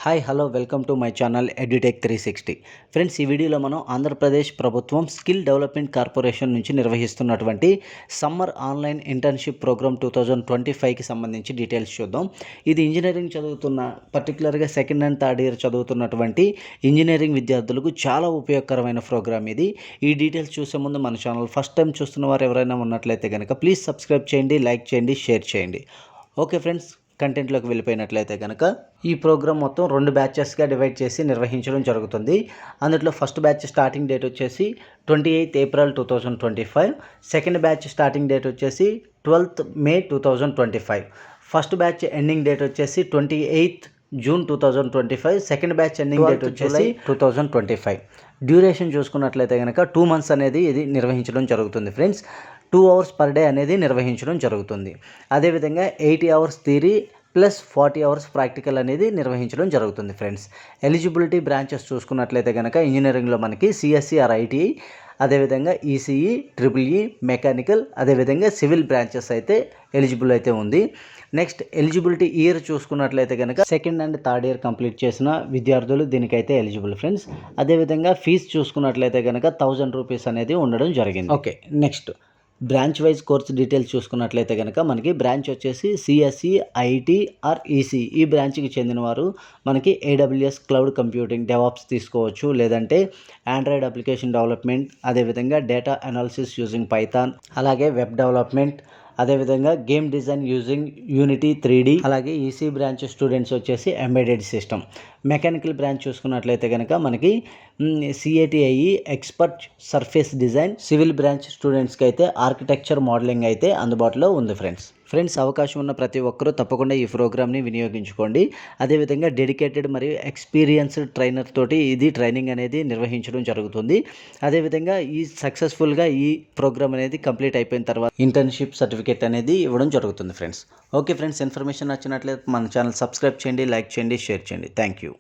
Hi hello welcome to my channel edutech 360. Friends, ఈ వీడియోలో మనం ఆంధ్రప్రదేశ్ ప్రభుత్వం స్కిల్ డెవలప్మెంట్ కార్పొరేషన్ నుంచి నిర్వహిస్తున్నటువంటి సమ్మర్ ఆన్లైన్ ఇంటర్న్షిప్ ప్రోగ్రామ్ 2025కి సంబంధించి డీటెయిల్స్ చూద్దాం. ఇది ఇంజనీరింగ్ చదువుతున్న పర్టికులర్గా సెకండ్ అండ్ థర్డ్ ఇయర్ చదువుతున్నటువంటి ఇంజనీరింగ్ విద్యార్థులకు చాలా ఉపయోగకరమైన ప్రోగ్రామ్ ఇది. ఈ డీటెయిల్స్ చూసే ముందు మన ఛానల్ ఫస్ట్ టైం చూస్తున్న వారు ఎవరైనా ఉన్నట్లయితే కనుక ప్లీజ్ సబ్స్క్రైబ్ చేయండి, లైక్ చేయండి, షేర్ చేయండి. ఓకే ఫ్రెండ్స్, కంటెంట్లోకి వెళ్ళిపోయినట్లయితే కనుక ఈ ప్రోగ్రామ్ మొత్తం 2 బ్యాచెస్గా డివైడ్ చేసి నిర్వహించడం జరుగుతుంది. అందులో ఫస్ట్ బ్యాచ్ స్టార్టింగ్ డేట్ వచ్చేసి 28th April 2025, second batch starting date వచ్చేసి 12th May 2025, first batch ending date వచ్చేసి 28th June 2025, second batch ending date వచ్చేసి 2025. డ్యూరేషన్ చూసుకున్నట్లయితే కనుక 2 months అనేది ఇది నిర్వహించడం జరుగుతుంది ఫ్రెండ్స్. 2 hours per day అనేది నిర్వహించడం జరుగుతుంది. అదేవిధంగా 80 hours theory plus 40 hours practical అనేది నిర్వహించడం జరుగుతుంది ఫ్రెండ్స్. ఎలిజిబిలిటీ బ్రాంచెస్ చూసుకున్నట్లయితే కనుక ఇంజనీరింగ్లో మనకి సిఎస్సి ఆర్ ఐటీఐ, అదేవిధంగా ఈసీఈ, ట్రిపుల్ఈ, మెకానికల్, అదేవిధంగా సివిల్ బ్రాంచెస్ అయితే ఎలిజిబుల్ అయితే ఉంది. నెక్స్ట్ ఎలిజిబిలిటీ ఇయర్ చూసుకున్నట్లయితే కనుక second and third year complete చేసిన విద్యార్థులు దీనికైతే ఎలిజిబుల్ ఫ్రెండ్స్. అదేవిధంగా ఫీజు చూసుకున్నట్లయితే కనుక 1000 రూపీస్ అనేది ఉండడం జరిగింది. Okay, next branch wise course details చూసుకున్నట్లయితే కనుక మనకి బ్రాంచ్ వచ్చేసి సిఎస్సి, ఐటీ ఆర్ ఈసీ ఈ బ్రాంచ్కి చెందిన వారు మనకి ఏడబ్ల్యూఎస్ క్లౌడ్ కంప్యూటింగ్, డెవాప్స్ తీసుకోవచ్చు, లేదంటే ఆండ్రాయిడ్ అప్లికేషన్ డెవలప్మెంట్, అదేవిధంగా డేటా అనాలిసిస్ యూజింగ్ పైథాన్, అలాగే వెబ్ డెవలప్మెంట్, అదేవిధంగా game design using Unity 3D, అలాగే ఈసీ బ్రాంచ్ స్టూడెంట్స్ వచ్చేసి ఎంబెడెడ్ సిస్టమ్. మెకానికల్ బ్రాంచ్ చూసుకున్నట్లయితే కనుక మనకి CATIA expert surface design, civil branch స్టూడెంట్స్కి అయితే ఆర్కిటెక్చర్ మోడలింగ్ అయితే అందుబాటులో ఉంది ఫ్రెండ్స్, అవకాశం ఉన్న ప్రతి ఒక్కరూ తప్పకుండా ఈ ప్రోగ్రామ్ని వినియోగించుకోండి. అదేవిధంగా డెడికేటెడ్ మరియు ఎక్స్పీరియన్స్డ్ ట్రైనర్ తోటి ఇది ట్రైనింగ్ అనేది నిర్వహించడం జరుగుతుంది. అదేవిధంగా ఈ సక్సెస్ఫుల్గా ఈ ప్రోగ్రామ్ అనేది కంప్లీట్ అయిపోయిన తర్వాత ఇంటర్న్షిప్ సర్టిఫికేట్ అనేది ఇవ్వడం జరుగుతుంది ఫ్రెండ్స్. ఓకే ఫ్రెండ్స్, ఇన్ఫర్మేషన్ నచ్చినట్లయితే మన ఛానల్ సబ్స్క్రైబ్ చేయండి, లైక్ చేయండి, షేర్ చేయండి. Thank you.